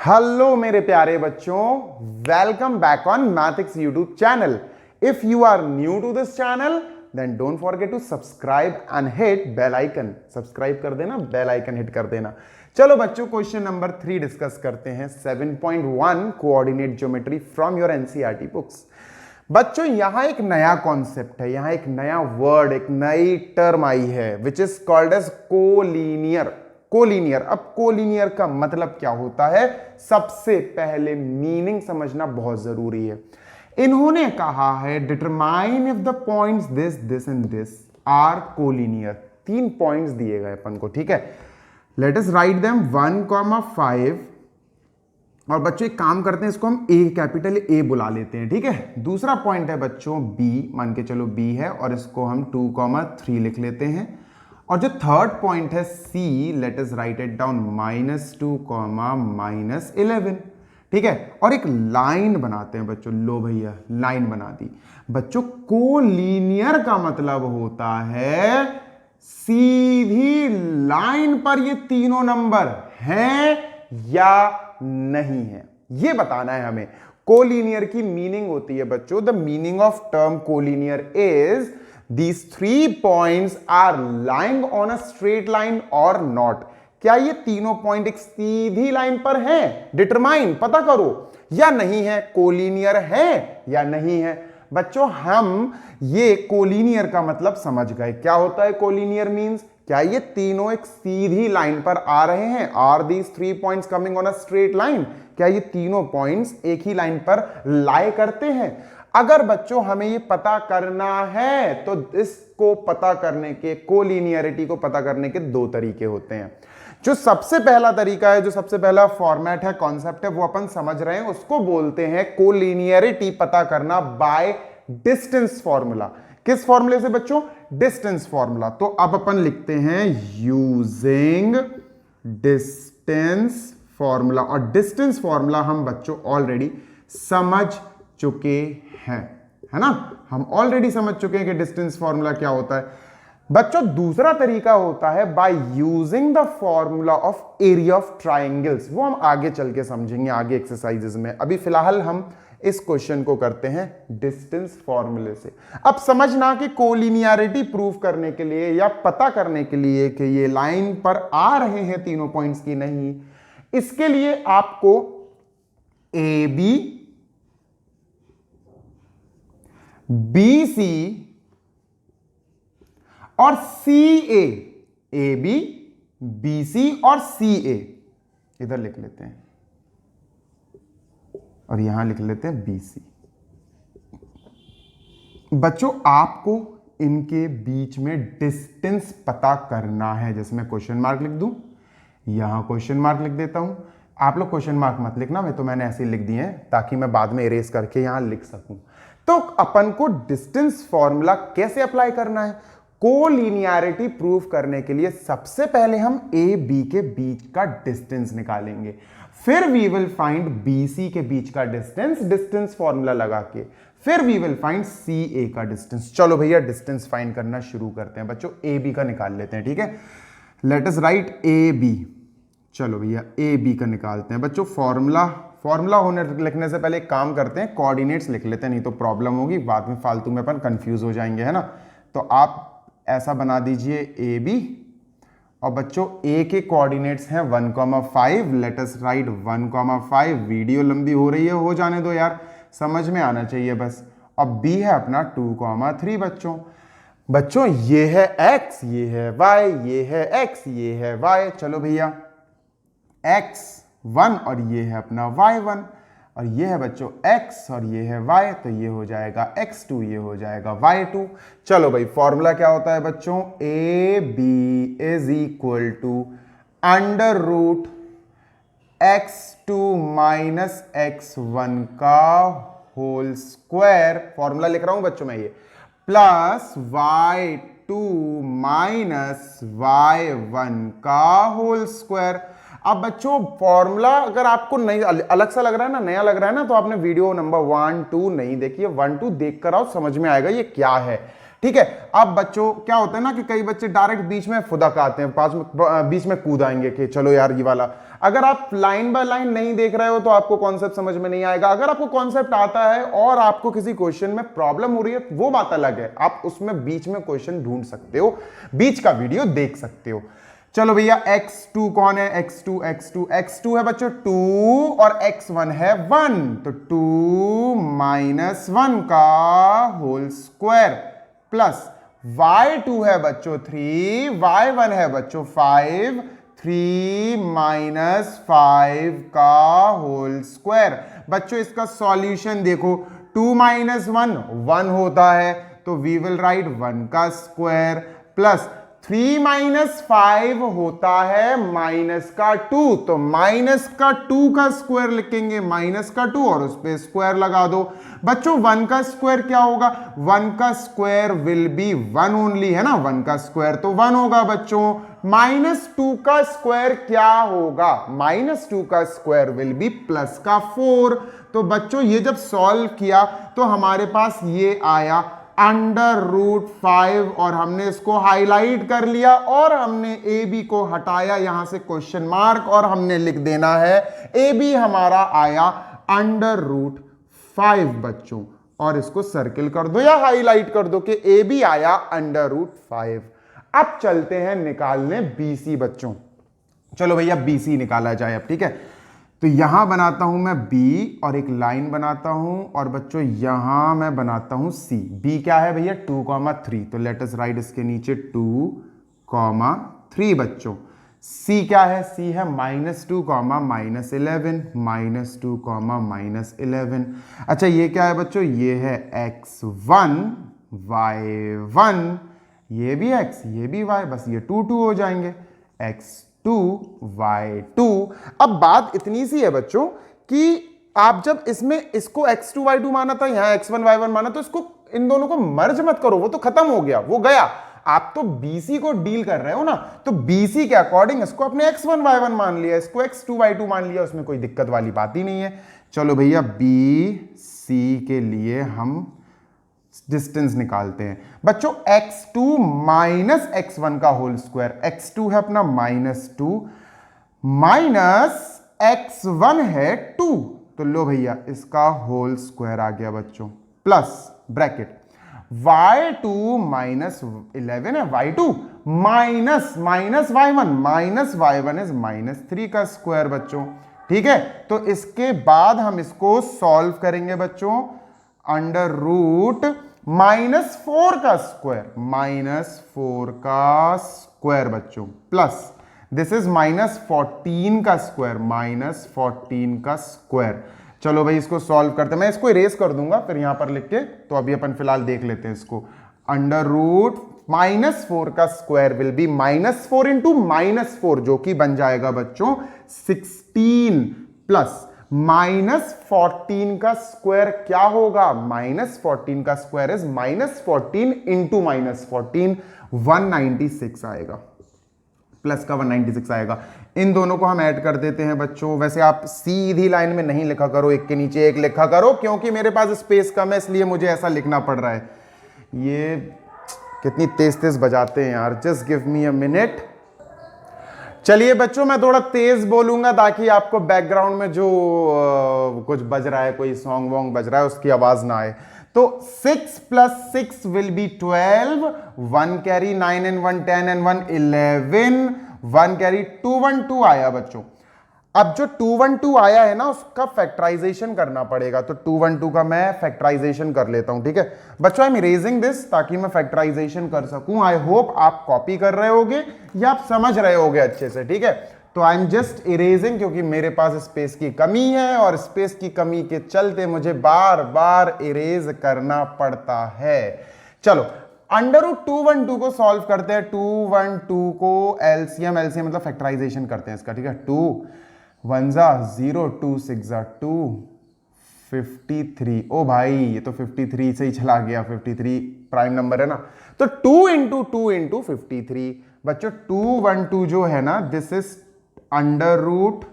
Hello मेरे प्यारे बच्चों, welcome back on Mathics YouTube channel. If you are new to this channel then don't forget to subscribe and hit bell icon. Subscribe कर देना, bell icon hit कर देना। चलो बच्चों, क्वेश्चन नंबर 3 डिस्कस करते हैं। 7.1 coordinate geometry from your NCERT books. बच्चों, यहां एक नया कॉन्सेप्ट है, यहां एक नया वर्ड, एक नई टर्म आई है which is called as collinear. Collinear. अब कोलिनियर का मतलब क्या होता है, सबसे पहले मीनिंग समझना बहुत जरूरी है। इन्होंने कहा है determine if the points this this and this are collinear. 3 points दिए गए अपन को, ठीक है। Let us write them 1,5। और बच्चों एक काम करते हैं, इसको हम ए, कैपिटल ए बुला लेते हैं, ठीक है। दूसरा पॉइंट है बच्चों बी, मान के चलो बी है, और इसको हम 2,3 लिख लेते हैं। और जो थर्ड पॉइंट है C, let us write it down -2, -11, ठीक है। और एक लाइन बनाते हैं बच्चों। लो भैया, लाइन बना दी। बच्चों कोलिनियर का मतलब होता है सीधी लाइन पर ये तीनों नंबर हैं या नहीं है, ये बताना है हमें। कोलिनियर की मीनिंग होती है बच्चों, the meaning of term collinear is these 3 points are lying on a straight line or not। क्या ये तीनों पॉइंट एक सीधी लाइन पर हैं? डिटरमाइन, पता करो, या नहीं है, कोलिनियर है या नहीं है। बच्चों हम ये कोलिनियर का मतलब समझ गए। क्या होता है कोलिनियर मींस? क्या ये तीनों एक सीधी लाइन पर आ रहे हैं? Are these 3 points coming on a straight line? क्या ये तीनों पॉइंट्स एक ही लाइन पर लाई करते हैं? अगर बच्चों हमें ये पता करना है तो इसको पता करने के, कोलिनियरिटी को पता करने के 2 तरीके होते हैं। जो सबसे पहला तरीका है, जो सबसे पहला फॉर्मेट है, कॉन्सेप्ट है, वो अपन समझ रहे हैं, उसको बोलते हैं कोलिनियरिटी पता करना बाय डिस्टेंस फॉर्मूला। किस फॉर्मूले से बच्चों? Distance formula. तो अब अपन लिखते हैं यूजिंग डिस्टेंस फॉर्मूला। और डिस्टेंस फॉर्मूला हम बच्चों ऑलरेडी समझ चुके हैं, है ना। हम ऑलरेडी समझ चुके हैं कि डिस्टेंस फॉर्मूला क्या होता है। बच्चों दूसरा तरीका होता है by using the formula of area of triangles. वो हम आगे चल के समझेंगे, आगे एक्सरसाइजेस में। अभी फिलहाल हम इस क्वेश्चन को करते हैं डिस्टेंस फॉर्मूले से। अब समझना कि कोलिनियरिटी प्रूव करने के लिए या पता करने के लिए कि ये लाइन पर आ रहे हैं तीनों पॉइंट्स की नहीं, इसके लिए आपको ए बी, BC और CA, AB, BC और CA इधर लिख लेते हैं, और यहां लिख लेते हैं BC। बच्चों आपको इनके बीच में डिस्टेंस पता करना है। जैसे मैं क्वेश्चन मार्क लिख दूं, यहां क्वेश्चन मार्क लिख देता हूं। आप लोग क्वेश्चन मार्क मत लिखना, मैं तो मैंने ऐसे ही लिख दिए हैं ताकि मैं बाद में इरेज करके यहां लिख सकूं। तो अपन को डिस्टेंस फॉर्मूला कैसे अप्लाई करना है? कोलिनियरिटी प्रूव करने के लिए सबसे पहले हम ए बी के बीच का डिस्टेंस निकालेंगे, फिर we will find B C के बीच का डिस्टेंस, डिस्टेंस फॉर्मूला लगा के, फिर we will find C A का डिस्टेंस। चलो भैया डिस्टेंस फाइंड करना शुरू करते हैं बच्चों। ए बी का निकाल लेते हैं, ठीक है। Let us write A B. चलो भैया ए बी का निकालते हैं बच्चों। फॉर्मूला होने लिखने से पहले एक काम करते हैं, कोऑर्डिनेट्स लिख लेते हैं, नहीं तो प्रॉब्लम होगी, बाद में फालतू में अपन कंफ्यूज हो जाएंगे, है ना। तो आप ऐसा बना दीजिए ए बी, और बच्चों ए के कोऑर्डिनेट्स हैं 1,5। Late us right 1,5। वीडियो लंबी हो रही है, हो जाने दो यार, समझ में आना चाहिए बस। और बी है अपना 2,3 बच्चों ये है x, ये है y, ये है x, ये है y। चलो भैया x1 और ये है अपना y1, और ये है बच्चों x और ये है y, तो ये हो जाएगा x2, ये हो जाएगा y2। चलो भाई फॉर्मूला क्या होता है बच्चों? A B is equal to √ x2 minus x1 का होल स्क्वायर। फॉर्मूला लिख रहा हूं बच्चों मैं ये, प्लस y2 माइनस y1 का होल स्क्वायर। अब बच्चों फॉर्मूला अगर आपको नहीं अलग सा लग रहा है ना, नया लग रहा है ना, तो आपने वीडियो नंबर 1, 2 नहीं देखी है, 1, 2 देख कर आओ, समझ में आएगा ये क्या है। ठीक है। अब बच्चों क्या होता है ना कि कई बच्चे डायरेक्ट बीच में फुदक आते हैं, बीच में कूद आएंगे कि चलो यार ये वाला। अगर आप लाइन बाय लाइन नहीं देख रहे हो तो आपको कॉन्सेप्ट समझ में नहीं आएगा। अगर आपको कॉन्सेप्ट आता है और आपको किसी क्वेश्चन में प्रॉब्लम हो रही है वो बात अलग है, आप उसमें बीच में क्वेश्चन ढूंढ सकते हो, बीच का वीडियो देख सकते हो। चलो भैया x2 कौन है, x2 है बच्चों 2 और x1 है 1, तो 2 माइनस 1 का होल स्क्वायर प्लस y2 है बच्चों 3, y1 है बच्चों 5, 3 माइनस 5 का होल स्क्वायर। बच्चों इसका सॉल्यूशन देखो, 2 माइनस 1 1 होता है, तो वी विल राइट 1 का स्क्वायर प्लस 3 माइनस 5 होता है माइनस का 2, तो माइनस का 2 का स्क्वायर लिखेंगे, माइनस का 2 और उस पे स्क्वायर लगा दो। बच्चों 1 का स्क्वायर क्या होगा, 1 का स्क्वायर विल बी 1 ओनली, है ना, 1 का स्क्वायर तो 1 होगा बच्चों। माइनस 2 का स्क्वायर क्या होगा, माइनस 2 का स्क्वायर विल बी प्लस का 4। तो बच्चों ये जब सॉल्व किया तो हमारे पास ये आया √5 और हमने इसको हाईलाइट कर लिया और हमने ए बी को हटाया यहां से क्वेश्चन मार्क और हमने लिख देना है ए बी हमारा आया √5 बच्चों, और इसको सर्किल कर दो या हाईलाइट कर दो कि ए बी आया √5। अब चलते हैं निकालने BC बच्चों। चलो भैया BC निकाला जाए अब, ठीक है। तो यहां बनाता हूं मैं B और एक लाइन बनाता हूं, और बच्चों यहां मैं बनाता हूं C। B क्या है भैया 2,3, तो लेट अस राइट इसके नीचे 2,3 बच्चों। C क्या है, C है -2, -11, -2, -11। अच्छा ये क्या है बच्चों, ये है x1 y1, ये भी x ये भी y, बस ये 2 2 हो जाएंगे, x2 y2। अब बात इतनी सी है बच्चों कि आप जब इसमें इसको x2 y2 माना था, यहां x1 y1 माना, तो इसको इन दोनों को मर्ज मत करो, वो तो खत्म हो गया, वो गया। आप तो BC को डील कर रहे हो ना, तो BC के अकॉर्डिंग इसको अपने x1 y1 मान लिया, इसको x2 y2 मान लिया, उसमें कोई दिक्कत वाली बात ही नहीं है। चलो भैया BC के लिए हम डिस्टेंस निकालते हैं बच्चों, x2 माइनस x1 का होल स्क्वायर, x2 है अपना -2 माइनस x1 है 2, तो लो भैया इसका होल स्क्वायर आ गया बच्चों, प्लस ब्रैकेट y2 माइनस 11 है y2 माइनस y1 इज -3 का स्क्वायर बच्चों, ठीक है। तो इसके बाद हम इसको सॉल्व करेंगे बच्चों, अंडर रूट -4 का स्क्वायर बच्चों, प्लस दिस इज -14 का स्क्वायर, चलो भाई इसको सॉल्व करते हैं। मैं इसको इरेज कर दूंगा फिर यहां पर लिख के, तो अभी अपन फिलहाल देख लेते हैं इसको। अंडर रूट -4 का स्क्वायर विल बी -4 इंटू -4, जो कि बन जाएगा बच्चों 16, प्लस -14 का स्क्वायर क्या होगा, -14 का स्क्वायर इज -14 इंटू -14, 196 आएगा, प्लस का 196 आएगा। इन दोनों को हम ऐड कर देते हैं बच्चों। वैसे आप सीधी लाइन में नहीं लिखा करो, एक के नीचे एक लिखा करो, क्योंकि मेरे पास स्पेस कम है, इसलिए मुझे ऐसा लिखना पड़ रहा है। ये कितनी तेज तेज बजाते हैं यार, just give me a minute. चलिए बच्चों मैं थोड़ा तेज बोलूंगा ताकि आपको बैकग्राउंड में जो कुछ बज रहा है, कोई सॉन्ग वॉन्ग बज रहा है, उसकी आवाज ना आए। तो 6 + 6 will be 12, 1 carry 9 and 1 10 and 1 11, 1 carry 212 आया बच्चों। अब जो 212 आया है ना, उसका फैक्टराइजेशन करना पड़ेगा, तो 212 का मैं फैक्टराइजेशन कर लेता हूं, ठीक है बच्चों। आई एम इरेजिंग दिस ताकि मैं फैक्टराइजेशन कर सकूं। आई होप आप कॉपी कर रहे होगे या आप समझ रहे होगे अच्छे से, ठीक है। तो आई एम जस्ट इरेजिंग, क्योंकि मेरे पास स्पेस की कमी है और स्पेस की कमी के चलते मुझे बार बार इरेज करना पड़ता है। चलो अंडर रूट 212 को सॉल्व करते हैं। 212 को एलसीएम मतलब फैक्टराइजेशन करते हैं इसका, ठीक है। 2 1 0, 2 6 2, 53। ओ भाई ये तो 53 से ही चला गया, 53 प्राइम नंबर है ना। तो 2 इंटू 2 इंटू 53 बच्चों। 212 जो है ना, this is under root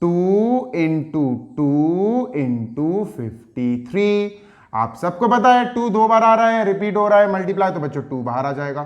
2 into 2 into 53। आप सबको पता है 2 2 बार आ रहा है, रिपीट हो रहा है, मल्टीप्लाई, तो बच्चों 2 बाहर आ जाएगा।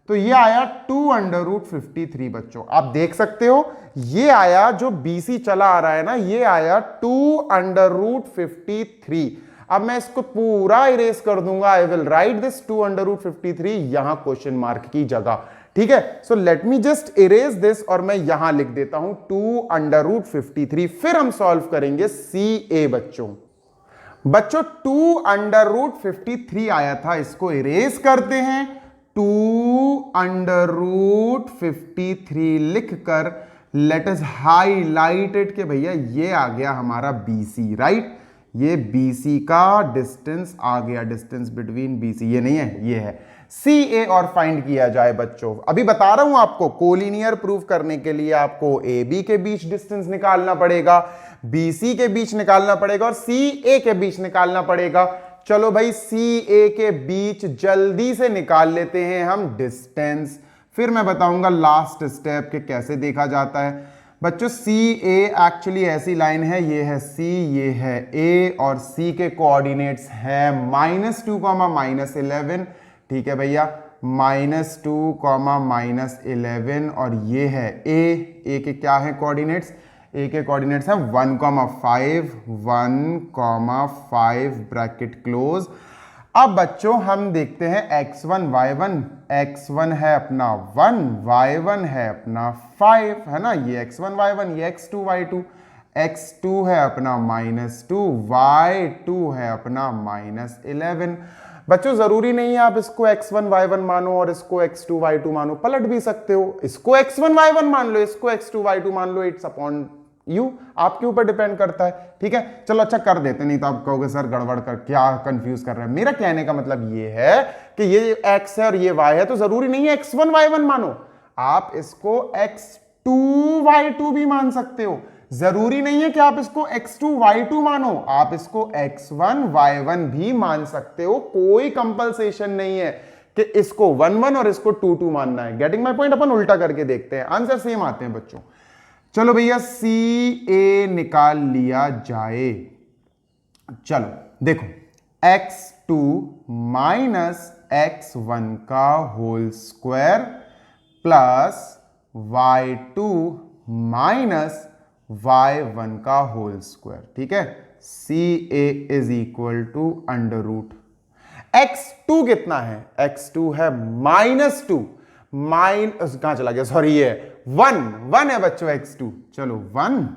तो ये आया 2√53 बच्चों। आप देख सकते हो ये आया, जो BC चला आ रहा है ना, ये आया 2√53। अब मैं इसको पूरा इरेज कर दूंगा। आई विल राइट दिस 2√53 यहां क्वेश्चन मार्क की जगह, ठीक है। So let me just erase this और मैं यहां लिख देता हूं 2√53। फिर हम सॉल्व करेंगे CA बच्चों। 2√53 आया था, इसको इरेज करते हैं। 2√53 लिखकर लेट अस हाईलाइट इट के भैया ये आ गया हमारा BC, राइट। ये BC का डिस्टेंस आ गया, डिस्टेंस बिटवीन BC, ये नहीं है, ये है CA। और फाइंड किया जाए बच्चों, अभी बता रहा हूं आपको, कोलिनियर प्रूफ करने के लिए आपको AB के बीच डिस्टेंस निकालना पड़ेगा, BC के बीच निकालना पड़ेगा और CA के बीच निकालना पड़ेगा। चलो भाई CA के बीच जल्दी से निकाल लेते हैं हम डिस्टेंस, फिर मैं बताऊंगा लास्ट स्टेप के कैसे देखा जाता है। बच्चों CA एक्चुअली ऐसी लाइन है, ये है C, ये है A और C के कोऑर्डिनेट्स है -2, -11, ठीक है भैया, -2, -11 और ये है A के क्या है कोऑर्डिनेट्स, A के कोऑर्डिनेट्स हैं 1,5, 1,5 ब्रैकेट क्लोज। अब बच्चों हम देखते हैं x1 y1, x1 है अपना 1, y1 है अपना 5, है ना, ये x1 y1, ये x2 y2, x2 है अपना -2, y2 है अपना -11। बच्चों जरूरी नहीं है आप इसको x1 y1 मानो और इसको x2 y2 मानो, पलट भी सकते हो, इसको x1 y1 मान लो, इसको x2 y2 मान लो, इट्स अपॉन यू, आपके ऊपर डिपेंड करता है, ठीक है। चलो अच्छा कर देते, नहीं तो आप कहोगे सर गड़बड़ कर, क्या कंफ्यूज कर रहे हैं। मेरा कहने का मतलब ये है कि ये x है और ये y है, तो जरूरी नहीं है x1 y1 मानो, आप इसको x2 y2 भी मान सकते हो। जरूरी नहीं है कि आप इसको x2 y2 मानो, आप इसको x1 y1 भी मान सकते हो, कोई कंपल्सेशन नहीं है कि इसको 1 1 और इसको 2 2 मानना है। Getting my point. अपन उल्टा करके देखते हैं, आंसर सेम आते हैं बच्चों। चलो भैया CA निकाल लिया जाए। चलो देखो x2 माइनस x1 का whole square plus y2 minus y1 का होल स्क्वायर, ठीक है। CA is equal to under root x2 कितना है, x2 है -2, कहां चला गया, सॉरी ये 1 है बच्चों x2। चलो 1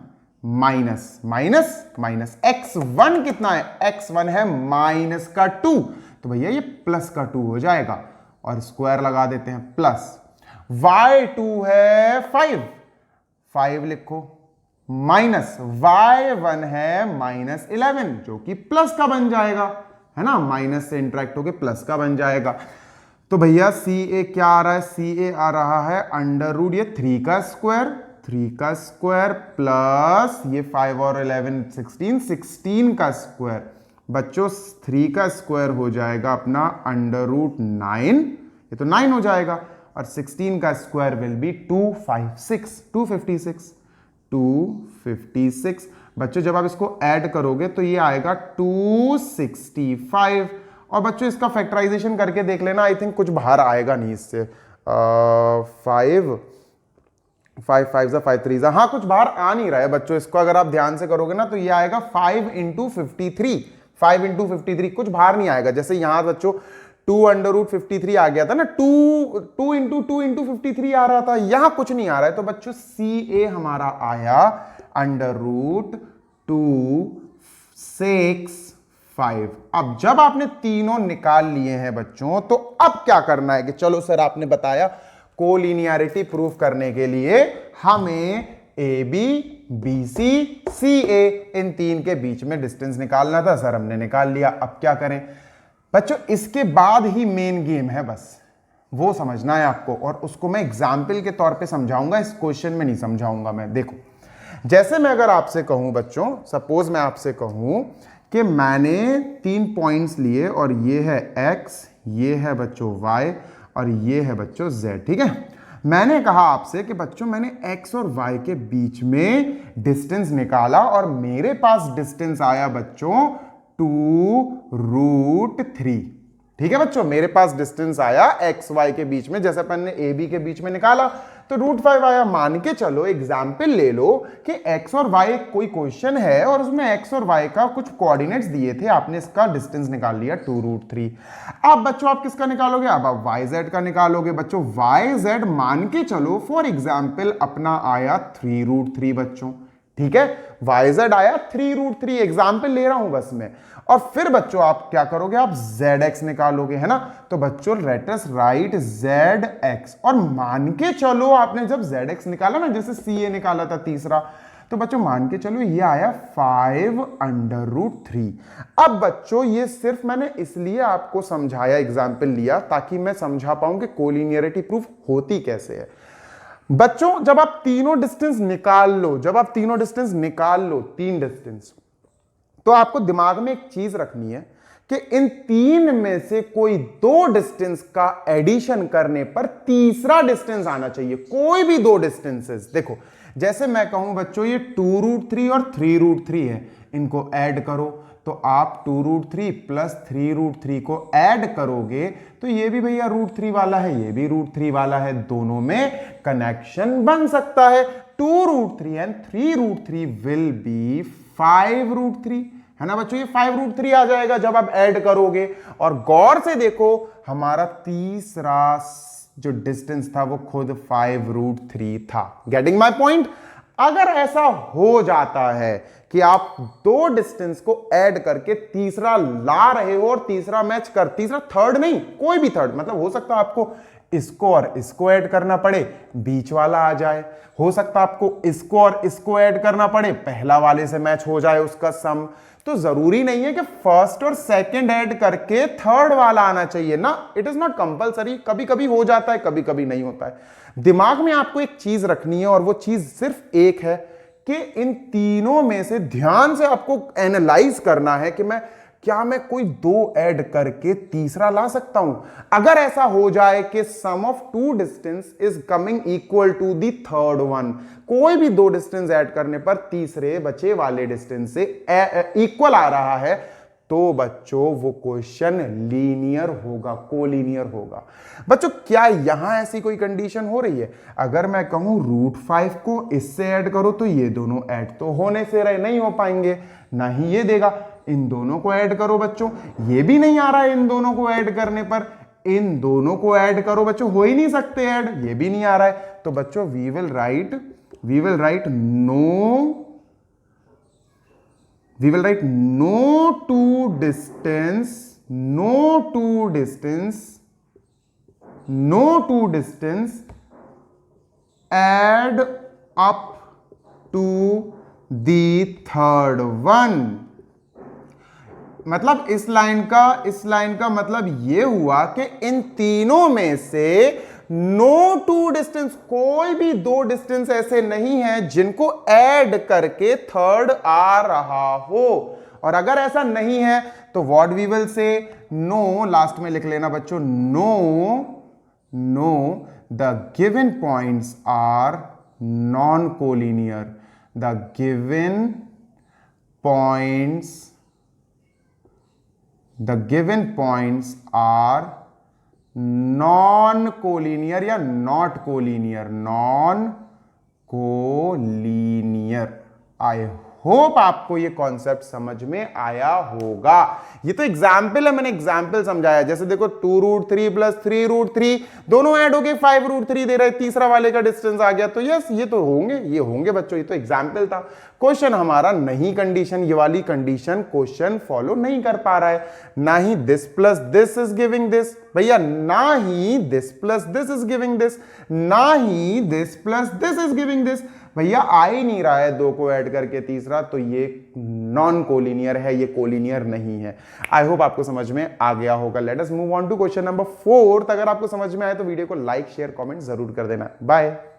माइनस माइनस माइनस, x1 कितना है, x1 है -2, तो भैया ये प्लस का 2 हो जाएगा और स्क्वायर लगा देते हैं, प्लस y2 है 5 लिखो, माइनस y1 है -11 जो कि प्लस का बन जाएगा, है ना, माइनस से इंटरेक्ट होके प्लस का बन जाएगा। तो भैया CA क्या आ रहा है, CA आ रहा है अंडर रूट ये 3 का स्क्वायर प्लस ये 5 और 11 16 का स्क्वायर। बच्चों 3 का स्क्वायर हो जाएगा अपना अंडर रूट 9, ये तो 9 हो जाएगा, और 16 का स्क्वायर विल बी 256। बच्चों जब आप इसको ऐड करोगे तो ये आएगा 265। और बच्चों इसका फैक्टराइजेशन करके देख लेना, आई थिंक कुछ बाहर आएगा नहीं इससे। 5 5 5 3, हाँ कुछ बाहर आ नहीं रहा है बच्चों, इसको अगर आप ध्यान से करोगे ना तो ये आएगा 5 × 53, कुछ बाहर नहीं आएगा। जैसे यहां बच्चों 2√53 आ गया था ना, 2 × 53 आ रहा था, यहां कुछ नहीं आ रहा है। तो बच्चों CA हमारा आया √265। अब जब आपने तीनों निकाल लिए हैं बच्चों, तो अब क्या करना है कि चलो सर आपने बताया कोलिनियरिटी प्रूफ करने के लिए हमें AB, BC, CA इन तीन के बीच में डिस्टेंस निकालना था। सर हमने निकाल लिया, अब क्या करें बच्चों, इसके बाद ही मेन गेम है, बस वो समझना है आपको, और उसको मैं एग्जाम्पल के तौर पे समझाऊंगा, इस क्वेश्चन में नहीं समझाऊंगा मैं। देखो जैसे मैं अगर आपसे कहूं बच्चों, सपोज मैं आपसे कहूं कि मैंने 3 पॉइंट्स लिए और ये है x, ये है बच्चों y और ये है बच्चों z, ठीक है। मैंने कहा आपसे कि बच्चों मैंने x और y के बीच में डिस्टेंस निकाला और मेरे पास डिस्टेंस आया बच्चों 2√3, ठीक है बच्चों, मेरे पास डिस्टेंस आया एक्स वाई के बीच में, जैसे अपन ने ए बी के बीच में निकाला तो √5 आया। मान के चलो, एग्जाम्पल ले लो कि एक्स और वाई कोई क्वेश्चन है और उसमें एक्स और वाई का कुछ कोऑर्डिनेट्स दिए थे, आपने इसका डिस्टेंस निकाल लिया 2√3। अब बच्चों आप किसका निकालोगे? अब आप वाई जेड का निकालोगे। बच्चों वाई जेड मान के चलो फॉर एग्जाम्पल अपना आया 3√3 बच्चों, ठीक है, वाई जेड आया 3√3, एग्जाम्पल ले रहा हूं बस मैं। और फिर बच्चों आप क्या करोगे? आप ZX निकालोगे, है ना। तो बच्चों लेट अस राइट ZX, और मान के चलो आपने जब ZX निकाला ना, जैसे CA निकाला था तीसरा, तो बच्चों मान के चलो ये आया 5√3। अब बच्चों ये सिर्फ मैंने इसलिए आपको समझाया, एग्जाम्पल लिया, ताकि मैं समझा पाऊं कि कोलिनियरिटी प्रूफ होती कैसे है। बच्चों जब आप तीनों डिस्टेंस निकाल लो, तीन डिस्टेंस, तो आपको दिमाग में एक चीज रखनी है कि इन तीन में से कोई दो डिस्टेंस का एडिशन करने पर तीसरा डिस्टेंस आना चाहिए। कोई भी दो डिस्टेंसेस, देखो जैसे मैं कहूं बच्चों ये 2√3 और 3√3 है, इनको ऐड करो, तो आप 2√3 प्लस 3√3 को ऐड करोगे तो ये भी भैया √3 वाला है, ये भी √3 वाला है, दोनों में कनेक्शन बन सकता है। 2√3 एंड 3√3 विल बी 5√3, है ना बच्चों, ये 5√3 आ जाएगा जब आप ऐड करोगे। और गौर से देखो हमारा तीसरा जो डिस्टेंस था वो खुद 5√3 था। Getting my point? अगर ऐसा हो जाता है कि आप दो डिस्टेंस को ऐड करके तीसरा ला रहे हो, और तीसरा मैच कर, तीसरा थर्ड नहीं, कोई भी थर्ड, मतलब हो सकता है आपको इसको और इसको ऐड करना पड़े, बीच वाला आ जाए, हो सकता है आपको इसको और इसको ऐड करना पड़े, पहला वाले से मैच हो जाए उसका सम। तो जरूरी नहीं है कि फर्स्ट और सेकंड ऐड करके थर्ड वाला आना चाहिए ना, इट इज नॉट कंपलसरी। कभी कभी हो जाता है, कभी कभी नहीं होता है। दिमाग में आपको एक चीज रखनी है, और वो चीज सिर्फ एक है कि इन तीनों में से ध्यान से आपको एनालाइज करना है कि क्या मैं कोई दो ऐड करके तीसरा ला सकता हूं। अगर ऐसा हो जाए कि sum of two distance is coming equal to the third one, कोई भी दो डिस्टेंस ऐड करने पर तीसरे बचे वाले डिस्टेंस से इक्वल आ रहा है, तो बच्चों वो क्वेश्चन लीनियर होगा, कोलिनियर होगा। बच्चों क्या यहां ऐसी कोई कंडीशन हो रही है? अगर मैं कहूं √5 को इससे ऐड करो तो ये दोनों ऐड तो होने से रहे, नहीं हो पाएंगे, ना ही ये देगा। इन दोनों को ऐड करो बच्चों, ये भी नहीं आ रहा है इन दोनों को ऐड करने पर, इन दोनों को ऐड करो बच्चों, हो ही नहीं सकते ऐड, ये भी नहीं आ रहा है। तो बच्चों we will write no two distance add up to the third one। मतलब इस लाइन का मतलब ये हुआ कि इन तीनों में से नो टू डिस्टेंस, कोई भी दो डिस्टेंस ऐसे नहीं है जिनको ऐड करके थर्ड आ रहा हो। और अगर ऐसा नहीं है तो what we will say, no, last में लिख लेना बच्चों, no the given points are non collinear, the given points are non collinear या not collinear, non collinear. I hope आपको ये कॉन्सेप्ट समझ में आया होगा। ये तो एग्जाम्पल है, मैंने एग्जाम्पल समझाया। जैसे देखो 2√3 प्लस 3√3 दोनों ऐड हो गए, 5√3 दे रहे, तीसरा वाले का डिस्टेंस आ गया। तो यस ये तो होंगे बच्चों, ये तो एग्जाम्पल था। क्वेश्चन हमारा नहीं कंडीशन, ये वाली कंडीशन क्वेश्चन फॉलो नहीं कर पा रहा है। ना ही this plus this is giving this भैया, ना ही this plus this is giving this, ना ही this plus this is giving this भैया, आ ही नहीं रहा है दो को ऐड करके तीसरा, तो ये नॉन कोलिनियर है, ये कोलिनियर नहीं है। आई होप आपको समझ में आ गया होगा। Let us move on to question number 4। अगर आपको समझ में आए तो वीडियो को लाइक शेयर कमेंट जरूर कर देना। बाय।